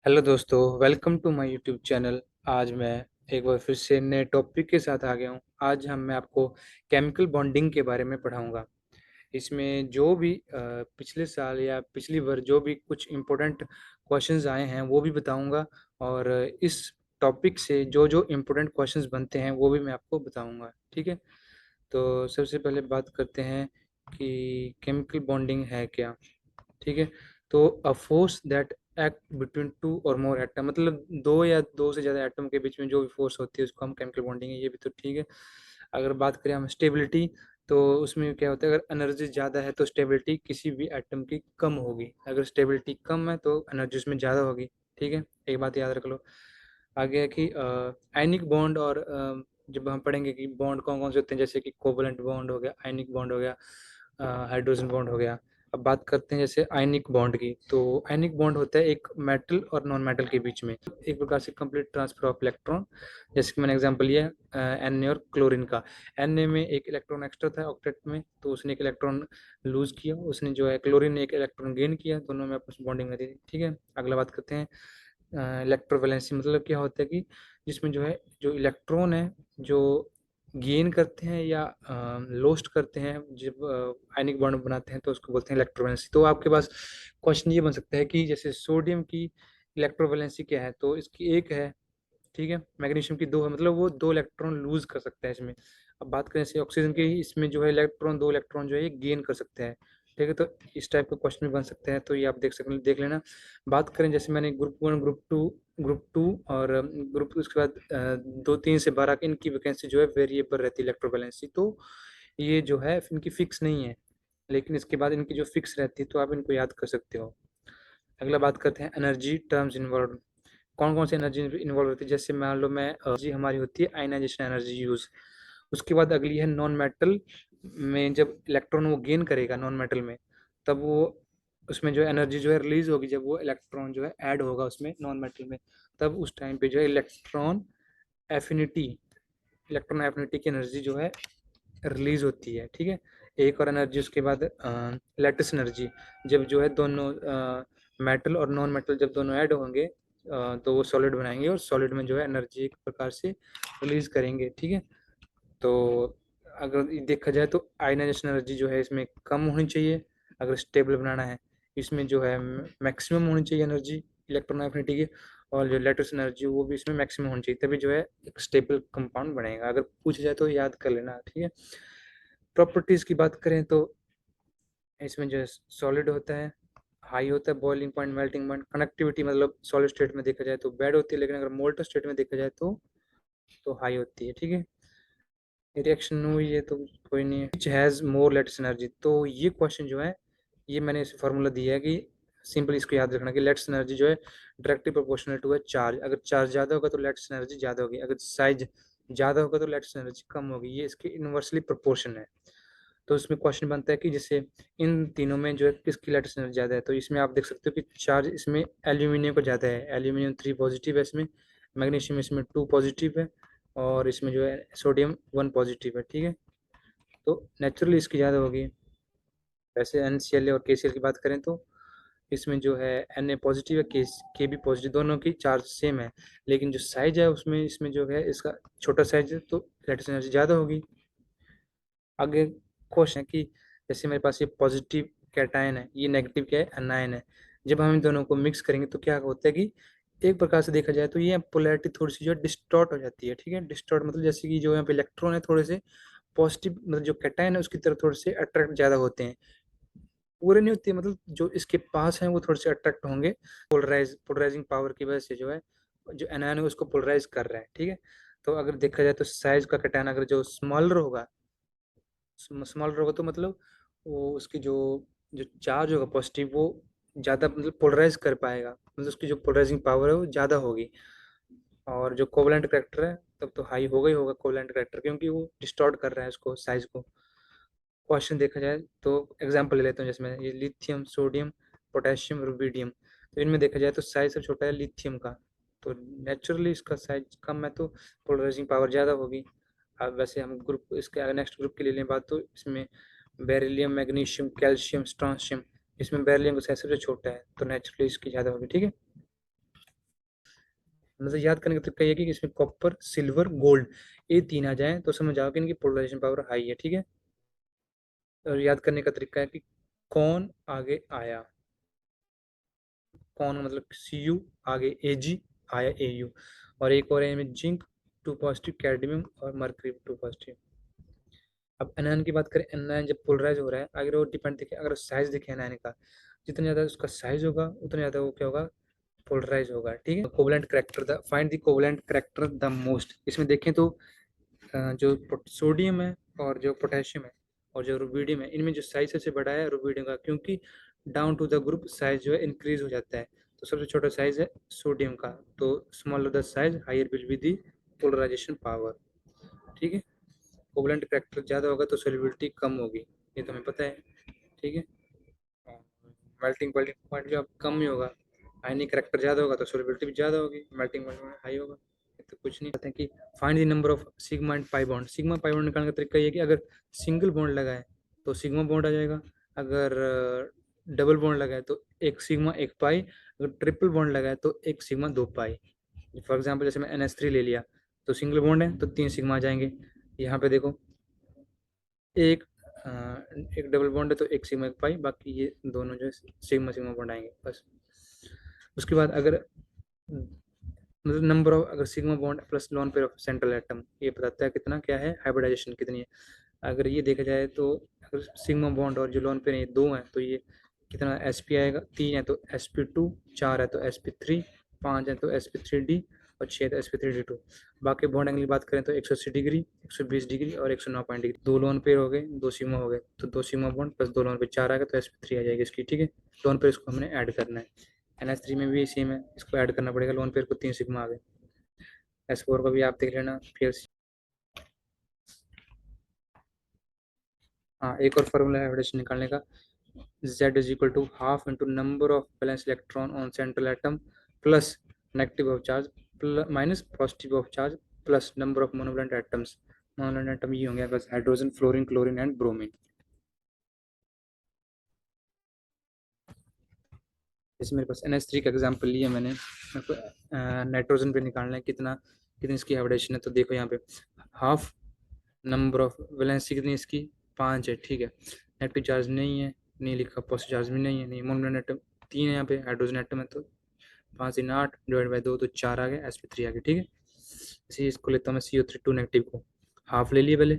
Hello दोस्तों, welcome to my YouTube channel. आज मैं एक बार फिर से नए टॉपिक के साथ आ गया हूँ। आज मैं आपको केमिकल बॉन्डिंग के बारे में पढ़ाऊँगा। इसमें जो भी पिछले साल या पिछली बार जो भी कुछ इम्पोर्टेंट क्वेश्चंस आए हैं वो भी बताऊँगा, और इस टॉपिक से जो जो इम्पोर्टेंट क्वेश्चंस बनते हैं वो भी मैं आपको बताऊँगा। ठीक है, तो सबसे पहले बात करते हैं कि केमिकल बॉन्डिंग है क्या। ठीक है, तो a force that act between two और मोर एटम, मतलब दो या दो से ज़्यादा एटम के बीच में जो भी फोर्स होती है उसको हम केमिकल बॉन्डिंग है, ये भी तो ठीक है। अगर बात करें हम स्टेबिलिटी, तो उसमें क्या होता है, अगर एनर्जी ज़्यादा है तो स्टेबिलिटी किसी भी एटम की कम होगी, अगर स्टेबिलिटी कम है तो एनर्जी उसमें ज़्यादा होगी। ठीक है, एक बात याद रख लो। आगे है कि आयनिक बॉन्ड, और जब हम पढ़ेंगे कि बॉन्ड कौन कौन से होते हैं, जैसे कि कोवलेंट बॉन्ड हो गया, आयनिक बॉन्ड हो गया, हाइड्रोजन बॉन्ड हो गया। अब बात करते हैं जैसे आयनिक बॉन्ड की, तो आयनिक बॉन्ड होता है एक मेटल और नॉन मेटल के बीच में, एक प्रकार से कंप्लीट ट्रांसफर ऑफ इलेक्ट्रॉन। जैसे कि मैंने एग्जांपल लिया एन और क्लोरीन का। एन में एक इलेक्ट्रॉन एक्स्ट्रा था ऑक्टेट में, तो उसने एक इलेक्ट्रॉन लूज किया, उसने जो है क्लोरीन ने एक इलेक्ट्रॉन गेन किया, दोनों में आपस में बॉन्डिंग रहती थी। ठीक है, अगला बात करते हैं इलेक्ट्रोवैलेंसी, मतलब क्या होता है कि जिसमें जो है जो इलेक्ट्रॉन है जो गेन करते हैं या लोस्ट करते हैं, जब आयनिक बॉन्ड बनाते हैं तो उसको बोलते हैं इलेक्ट्रोवैलेंसी। तो आपके पास क्वेश्चन ये बन सकता है कि जैसे सोडियम की इलेक्ट्रोवैलेंसी क्या है, तो इसकी एक है। ठीक है, मैग्नीशियम की दो है, मतलब वो दो इलेक्ट्रॉन लूज कर सकता है इसमें। अब बात करें जैसे ऑक्सीजन की, इसमें जो है इलेक्ट्रॉन दो इलेक्ट्रॉन जो है ये गेन कर सकते हैं। ठीक है, तो इस टाइप का क्वेश्चन भी बन सकते हैं, तो ये आप देख लेना। बात करें जैसे मैंने ग्रुप वन, ग्रुप टू और ग्रुप, उसके बाद 2 3 से 12 इनकी वैकेंसी जो है वेरिएबल रहती है इलेक्ट्रोवैलेंसी, तो ये जो है इनकी फिक्स नहीं है, लेकिन इसके बाद इनकी जो फिक्स रहती है तो आप इनको याद कर सकते हो। अगला बात करते हैं एनर्जी टर्म्स इन्वॉल्व, कौन कौन सी एनर्जी इन्वॉल्व होती है। जैसे मान लो मैं एनर्जी हमारी होती है आयनाइजेशन एनर्जी यूज। उसके बाद अगली है नॉन मेटल में, जब इलेक्ट्रॉन वो गेन करेगा नॉन मेटल में, तब वो उसमें जो एनर्जी जो है रिलीज होगी, जब वो इलेक्ट्रॉन जो है ऐड होगा उसमें नॉन मेटल में, तब उस टाइम पे जो है एफिनिटी इलेक्ट्रॉन एफिनिटी की एनर्जी जो है रिलीज होती है। ठीक है, एक और एनर्जी उसके बाद लैटिस एनर्जी, जब जो है दोनों मेटल और नॉन मेटल जब दोनों ऐड होंगे तो वो सॉलिड बनाएंगे, और सॉलिड में जो है एनर्जी एक प्रकार से रिलीज करेंगे। ठीक है, तो अगर देखा जाए तो आयनाइजेशन एनर्जी जो है इसमें कम होनी चाहिए, अगर स्टेबल बनाना है। इसमें जो है मैक्सिमम होनी चाहिए एनर्जी इलेक्ट्रॉन एफिनिटी की, और जो लेटेस्ट एनर्जी वो भी इसमें मैक्सिमम होनी चाहिए, तभी जो है एक स्टेबल कंपाउंड बनेगा। अगर पूछा जाए तो याद कर लेना। ठीक है, प्रॉपर्टीज की बात करें तो इसमें जो है सॉलिड होता है, हाई होता है boiling point, melting point, connectivity मतलब सॉलिड स्टेट में देखा जाए तो बैड होती है, लेकिन अगर मोल्टन स्टेट में देखा जाए तो हाई होती है। ठीक है, रिएक्शन हुई है तो कोई नहीं है। Which has more latest energy, तो ये क्वेश्चन जो है ये मैंने इसे फार्मूला दिया है कि सिंपल इसको याद रखना कि लेटेस्ट एनर्जी जो है डायरेक्टली प्रोपोर्शनल टू है चार्ज। अगर चार्ज ज़्यादा होगा तो लेटेस्ट एनर्जी ज़्यादा होगी, अगर साइज ज़्यादा होगा तो लेटेस्ट एनर्जी कम होगी, ये इसके इन्वर्सली प्रोपोर्शन है। तो इसमें क्वेश्चन बनता है कि जैसे इन तीनों में जो है किसकी लेटेस्ट एनर्जी ज़्यादा है, तो इसमें आप देख सकते हो कि चार्ज इसमें एल्यूमिनियम को ज़्यादा है, एल्यूमिनियम 3 पॉजिटिव है इसमें, मैग्नीशियम इसमें 2 पॉजिटिव है, और इसमें जो है सोडियम 1 पॉजिटिव है। ठीक है, तो नेचुरली इसकी ज़्यादा होगी। वैसे NCl और KCl की बात करें तो इसमें जो है Na पॉजिटिव है, के भी पॉजिटिव, दोनों की चार्ज सेम है, लेकिन जो साइज है उसमें इसमें जो है इसका छोटा साइज है, तो लेटेस्ट एनर्जी ज़्यादा होगी। आगे क्वेश्चन है कि जैसे मेरे पास ये पॉजिटिव कैटायन है, ये नेगेटिव क्या है, एनायन है। जब हम इन दोनों को मिक्स करेंगे तो क्या होता है कि एक प्रकार से देखा जाए तो ये पोलैरिटी थोड़ी सी जो है डिस्टॉर्ट हो जाती है। ठीक है, डिस्टॉर्ट मतलब जैसे कि जो यहाँ पे इलेक्ट्रॉन है थोड़े से पॉजिटिव, मतलब जो कैटायन है उसकी तरफ थोड़े से अट्रैक्ट ज़्यादा होते हैं, पूरे नहीं होते, मतलब जो इसके पास हैं वो थोड़े से अट्रैक्ट होंगे, पोलराइजिंग पावर की वजह से जो है जो एनायन है उसको पोलराइज कर रहा है। ठीक है, तो अगर देखा जाए तो साइज का कैटायन अगर जो स्मॉलर होगा, स्मॉलर होगा तो मतलब वो उसकी जो जो चार्ज होगा पॉजिटिव वो ज़्यादा मतलब पोलराइज कर पाएगा, मतलब उसकी जो पोलराइजिंग पावर है वो ज़्यादा होगी। और जो कोवलेंट करेक्टर है तब तो हाई होगा ही होगा कोवलेंट करेक्टर, क्योंकि वो डिस्टॉर्ट कर रहा है उसको, साइज को। क्वेश्चन देखा जाए तो एग्जांपल ले लेता हूँ, जैसे मैं ये लिथियम, सोडियम, पोटेशियम, रुबिडियम, तो इनमें देखा जाए तो साइज सबसे छोटा है लिथियम का, तो नेचुरली इसका साइज कम है तो पोलराइजिंग पावर ज़्यादा होगी। अब वैसे हम ग्रुप इसके नेक्स्ट ग्रुप की ले लें बात, तो इसमें बेरिलियम, मैग्नीशियम, कैल्शियम, स्ट्रांशियम, इसमें बेरिलियम का साइज सबसे छोटा है तो नेचुरली इसकी ज़्यादा होगी। ठीक है, मतलब याद करने का तरीका ये है कि इसमें कॉपर, सिल्वर, गोल्ड ये तीन आ जाए तो समझ आओ कि इनकी पोलराइजेशन पावर हाई है, ठीक है। और याद करने का तरीका है कि कौन आगे आया, कौन मतलब Cu आगे Ag आया Au, और एक और है में जिंक 2 पॉजिटिव, कैडमियम और मर्क्यूरी 2 पॉजिटिव। अब एनायन की बात करें, एनायन जब पोलराइज हो रहा है, अगर वो डिपेंड देखे, अगर साइज देखे एनायन का, जितना ज़्यादा उसका साइज होगा उतना ज़्यादा वो क्या होगा, पोलराइज होगा, ठीक है। Covalent character, the find the covalent character the most, इसमें देखें तो जो सोडियम है और जो पोटेशियम है और जो रुबीडियम है, इनमें जो साइज सबसे बड़ा है रुबीडियम का, क्योंकि down to the group size जो है इंक्रीज हो जाता है। तो सबसे छोटा साइज है सोडियम का, तो smaller the size higher will be the polarisation power, ठीक है। कोवलेंट करेक्टर ज़्यादा होगा तो सोलिबिलिटी कम होगी, ये तो हमें पता है, ठीक है। मेल्टिंग पॉइंट भी अब कम ही होगा, आयनिक करेक्टर ज़्यादा होगा तो सोलिबिलिटी भी ज़्यादा होगी, मेल्टिंग पॉइंट हाई होगा। तो कुछ नहीं कहते हैं कि find the number of sigma and pi bond. Sigma pi bond निकालने का तरीका ये है कि अगर सिंगल बॉन्ड लगा है तो सिग्मा बॉन्ड आ जाएगा, अगर डबल बॉन्ड लगा है तो एक सिग्मा एक पाई, अगर ट्रिपल बॉन्ड लगा है तो एक सिग्मा दो पाई। फॉर एग्जाम्पल जैसे मैं NH3 ले लिया तो सिंगल बॉन्ड है तो 3 सिग्मा आ जाएंगे। यहाँ पे देखो एक एक डबल बॉन्ड है तो एक सिग्मा एक पाई, बाकी ये दोनों जो है सिग्मा सिग्मा बॉन्ड आएंगे बस। उसके बाद अगर मतलब नंबर ऑफ, अगर sigma bond plus lone pair of central atom, ये बताता है कितना क्या है, हाइब्रिडाइजेशन कितनी है। अगर ये देखा जाए तो अगर सिग्मा बॉन्ड और जो लोन पेयर ये दो हैं तो ये कितना sp आएगा, तीन है तो sp2, चार है तो sp3, पाँच है तो sp3d और छः है तो sp3d2। बाकी बॉन्ड एंगल की बात करें तो 180 डिग्री, 120 डिग्री और 109 डिग्री। दो लोन पेयर हो गए, दो सिग्मा हो गए, तो दो सिग्मा बॉन्ड प्लस दो लोन पेयर चार आ गए तो sp3 आ जाएगी इसकी, ठीक है। लोन पेयर इसको हमने ऐड करना है। NH3 में भी सेम है, इसको ऐड करना पड़ेगा, लोन पेयर को तीन सिग्मा आ गए। S4 को भी आप देख लेना फिर। हाँ, एक और फार्मूला है हाइब्रिडेशन निकालने का, Z is equal to half into number of valence electron on central atom plus negative of charge minus positive of charge plus number of monovalent atoms. Monovalent atom ये होंगे बस hydrogen, fluorine, chlorine and bromine. जैसे मेरे पास NH3 का example लिया मैंने, मेरे को नाइट्रोजन पे निकालना है कितना, कितनी इसकी हाइब्रिडेशन है। तो देखो यहाँ पे हाफ, नंबर ऑफ वैलेंसी कितनी इसकी, पाँच है, ठीक है। नेगेटिव चार्ज नहीं है, नहीं लिखा, पॉजिटिव चार्ज भी नहीं है, नहीं। मोनोवैलेंट एटम तीन है, यहाँ पे हाइड्रोजन एटम है तो पाँच तीन आठ, डिवाइड बाई दो तो चार आ गया, sp3 आ गया, ठीक है। इसी इसको लेता हूँ मैं CO3 टू नेगेटिव को, हाफ ले लिए पहले।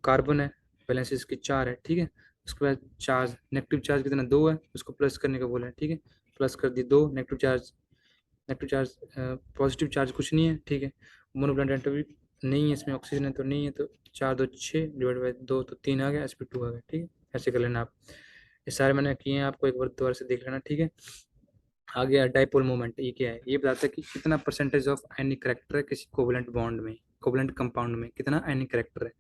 कार्बन है, वैलेंसी इसकी चार है, ठीक है। उसके बाद चार्ज, नेगेटिव चार्ज कितना, दो है, उसको प्लस करने का बोला है, ठीक है। प्लस कर दी दो, negative charge, negative charge, positive charge कुछ नहीं है, ठीक है। मोनोवैलेंट एटम भी नहीं है इसमें, ऑक्सीजन है तो नहीं है, तो चार दो छः, डिवाइड बाई दो तो तीन आ गया, sp2 आ गया, ठीक है। ऐसे कर लेना आप, ये सारे मैंने किए हैं, आपको एक बार दोबारा से देख लेना, ठीक है। आ गया डाइपोल मोमेंट, ये क्या है, ये बताता है कि कितना परसेंटेज ऑफ आयनिक करेक्टर है किसी कोवलेंट बॉन्ड में, कोवलेंट कंपाउंड में कितना आयनिक करेक्टर है।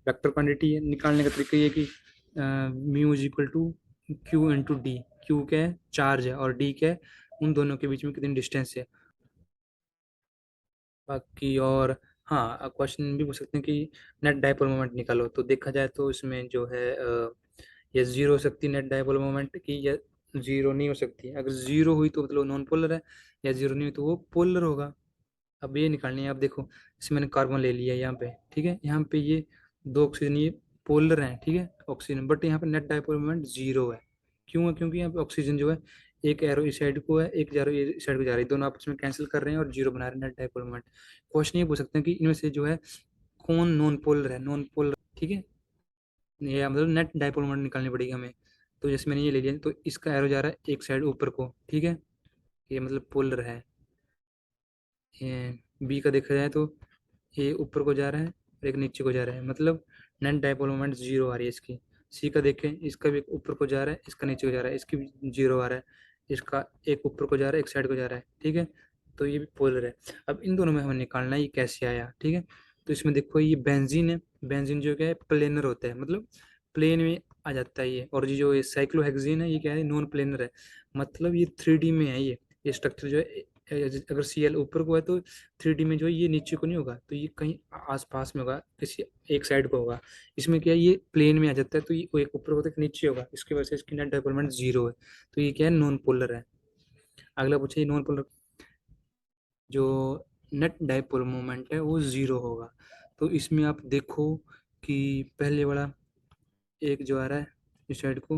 वेक्टर क्वांटिटी है, निकालने का तरीका ये कि mu is equal to q into d. Q क्या है, चार्ज है, और डी क्या है, उन दोनों के बीच में कितनी डिस्टेंस है। बाकी और हाँ, क्वेश्चन भी पूछ सकते हैं कि नेट डाइपोल मोमेंट निकालो, तो देखा जाए तो इसमें जो है ये जीरो हो सकती है नेट डाइपोल मोमेंट की, या जीरो नहीं हो सकती। अगर जीरो हुई तो मतलब नॉन पोलर है, या जीरो नहीं हुई तो वो पोलर होगा। अब ये निकालनी है, अब देखो जैसे मैंने कार्बन ले लिया यहाँ पे, ठीक है। यहाँ पे ये दो ऑक्सीजन ये पोलर हैं, ठीक है, ऑक्सीजन, बट यहाँ पे नेट डाइपोल मोमेंट जीरो है। क्यों है, क्योंकि यहाँ पे ऑक्सीजन जो है एक एरो इस साइड को है, एक एरो इस साइड को जा रही है, दोनों आपस में कैंसिल कर रहे हैं और जीरो बना रहे हैं, नेट डाइपोल मोमेंट। क्वेश्चन ये पूछ सकते हैं कि इनमें से जो है कौन नॉन पोलर है, नॉन पोलर, ठीक है। ये मतलब नेट डाइपोल मोमेंट निकालनी पड़ेगी हमें। तो जैसे मैंने ये ले लिया तो इसका एरो जा रहा है एक साइड ऊपर को, ठीक है, ये मतलब पोलर है। ये बी का देखा जाए तो ये ऊपर को जा रहा है और एक नीचे को जा रहा है, मतलब नेट डाइपोल मोमेंट जीरो आ रही है इसकी। सी का देखें, इसका भी ऊपर को जा रहा है, इसका नीचे को जा रहा है, इसकी भी जीरो आ रहा है, इसका एक ऊपर को जा रहा है, एक साइड को जा रहा है, ठीक है। तो ये भी पोलर है। अब इन दोनों में हमें निकालना है ये कैसे आया, ठीक है। तो इसमें देखो ये बेंजीन है, बेंजीन जो क्या है प्लेनर होता है, मतलब प्लेन में आ जाता है ये। और ये जो ये साइक्लोहेक्सीन है ये क्या है, नॉन प्लेनर है, मतलब ये 3D में है। ये स्ट्रक्चर जो है अगर Cl ऊपर को है तो 3D में जो है ये नीचे को नहीं होगा, तो ये कहीं आसपास में होगा, किसी एक साइड को होगा। इसमें क्या है, ये प्लेन में आ जाता है तो ये एक ऊपर होता है एक नीचे होगा, इसकी वजह से इसकी नेट डाइपोलमेंट जीरो है। तो ये क्या है, नॉन पोलर है। अगला पूछे नॉन पोलर, जो नेट डाइपोल मोमेंट है वो 0 होगा। तो इसमें आप देखो कि पहले वाला एक जो आ रहा है इस साइड को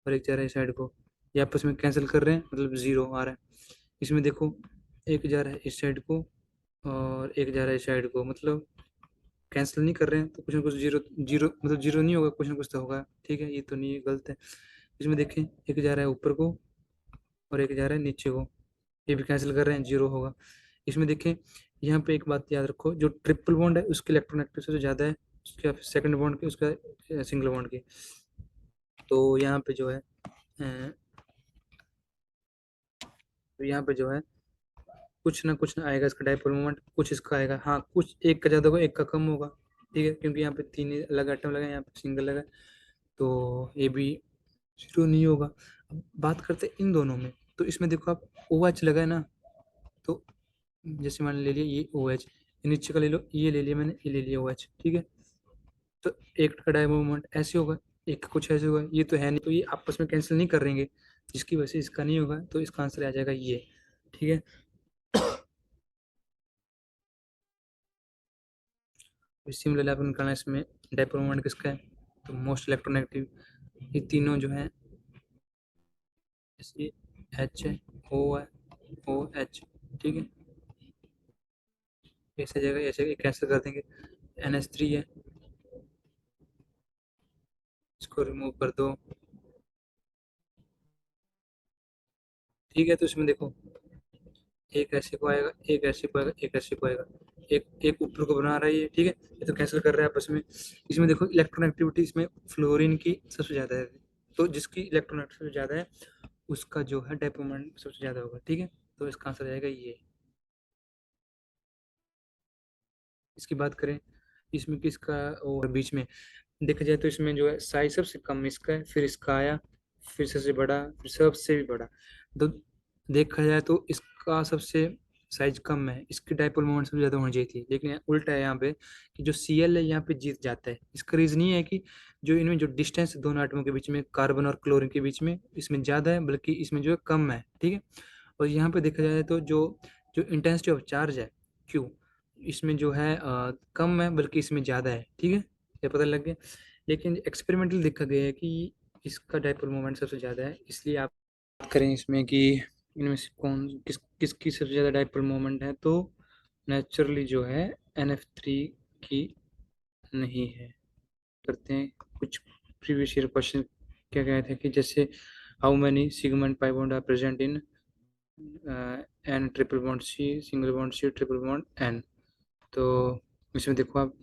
और एक जा रहा है इस साइड को, ये आपस में कैंसिल कर रहे हैं, मतलब 0 आ रहा है। इसमें देखो एक जा रहा है इस साइड को और एक जा रहा है इस साइड को, मतलब कैंसिल नहीं कर रहे हैं, तो कुछ ना कुछ जीरो जीरो, मतलब जीरो नहीं होगा, कुछ ना कुछ तो होगा। ठीक है, ये तो नहीं है, गलत है। इसमें देखें एक जा रहा है ऊपर को और एक जा रहा है नीचे को, ये भी कैंसिल कर रहे हैं, जीरो होगा। इसमें देखें यहाँ पे एक बात याद रखो, जो ट्रिपल बॉन्ड है उसकी इलेक्ट्रोनेगेटिव से ज़्यादा है उसके सेकंड बॉन्ड के, उसका सिंगल बॉन्ड की। तो यहाँ पे जो है तो यहाँ पे जो है कुछ ना आएगा इसका डाइपोल मोमेंट, कुछ इसका आएगा, हाँ कुछ एक का ज़्यादा होगा एक का कम होगा। ठीक है, क्योंकि यहाँ पे तीन ही अलग आइटम लगे हैं, यहाँ पे सिंगल लगा है, तो ये भी जीरो नहीं होगा। अब बात करते हैं इन दोनों में, तो इसमें देखो आप ओ एच लगा है ना, तो जैसे मैंने ले लिया ये ओ एच, नीचे का ले लो, ये ले लिया मैंने, ये ले लिया ओ एच। ठीक है, तो एक का डाई मूवमेंट ऐसे होगा, एक का कुछ ऐसे होगा, ये तो है नहीं, तो ये आपस में कैंसिल नहीं कर रहेंगे, जिसकी वजह से इसका नहीं होगा, तो इसका आंसर आ जाएगा ये। ठीक है, सिमिलरली आपको निकालना है इसमें डाइपोल मोमेंट किसका है, तो मोस्ट इलेक्ट्रोनेगेटिव, ये तीनों जो है ऐसे एच है, ओ है, ओ एच। ठीक है, ऐसे जगह ऐसे कैंसिल कर देंगे, एन एच थ्री है, इसको रिमूव कर दो। ठीक है, तो इसमें देखो एक ऐसे को आएगा, एक ऐसे को आएगा, एक ऐसे को आएगा, एक एक ऊपर को बना रहा है ये। ठीक है, ये तो कैंसिल कर रहा है आपस में। इसमें देखो इलेक्ट्रॉन एक्टिविटी इसमें फ्लोरीन की सबसे ज़्यादा है, तो जिसकी इलेक्ट्रॉन एक्टिविटी ज़्यादा है उसका जो है डाइपोल सबसे ज़्यादा होगा। ठीक है, तो इसका आंसर आएगा ये। इसकी बात करें इसमें किसका और बीच में देखा जाए, तो इसमें जो है साइज सबसे कम इसका है, फिर इसका आया, फिर सबसे बड़ा, फिर सबसे भी बड़ा। तो देखा जाए तो इसका सबसे साइज कम है, इसकी डाइपोल मोमेंट सबसे ज़्यादा होनी चाहिए थी, लेकिन उल्टा है यहाँ पे कि जो सी एल है यहाँ पे जीत जाता है। इसका रीज़न ये है कि जो इनमें जो डिस्टेंस दोनों आइटमों के बीच में, कार्बन और क्लोरीन के बीच में, इसमें ज़्यादा है, बल्कि इसमें जो है कम है। ठीक है, और यहाँ पे देखा जाए तो जो जो इंटेंसिटी ऑफ चार्ज है क्यू, इसमें जो है कम है, बल्कि इसमें ज़्यादा है। ठीक है, ये पता लग गया। लेकिन एक्सपेरिमेंटल देखा गया है कि इसका डाइपोल मोमेंट सबसे ज़्यादा है, इसलिए आप बात करें इसमें कि इनमें से कौन किसकी सबसे ज़्यादा डाइपोल मोमेंट है, तो नेचुरली जो है NF3 की नहीं है। करते हैं कुछ प्रीवियस ईयर क्वेश्चन क्या गए थे कि जैसे how many sigma and pi bond are present in N triple bond C, single bond C, triple bond N. तो इसमें देखो आप,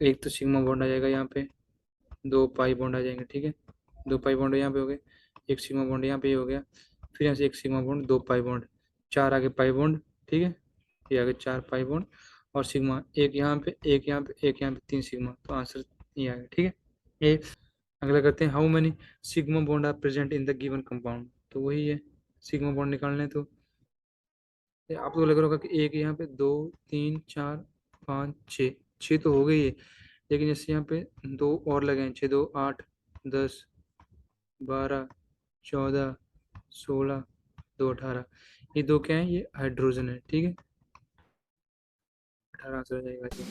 एक तो सिग्मा बॉन्ड आ जाएगा यहाँ पे, दो पाई बॉन्ड आ जाएंगे। ठीक है, दो पाई बॉन्ड यहाँ पे हो गए, एक सिग्मा बॉन्ड यहाँ पे हो गया, फिर यहाँ से एक सिग्मा बॉन्ड, दो पाई बॉन्ड, चार आगे पाई बॉन्ड। ठीक है, ये आगे चार पाई बॉन्ड और सिग्मा, एक यहाँ पे, एक यहाँ पे, एक यहाँ पे, तीन सिग्मा, तो आंसर ये आ गया। ठीक है, ये अगला करते हैं how many sigma bond are present in the given compound, तो वही है सिग्मा बॉन्ड निकालने। तो आपको लग रहा होगा कि एक यहाँ पे, दो, तीन, चार, पाँच, छः, छः तो हो गई है, लेकिन जैसे यहाँ पे दो और लगे हैं, छः दो आठ, 10, 12, 14, 16, दो 18, ये दो क्या है, ये हाइड्रोजन है। ठीक है, 18 आंसर हो जाएगा जी।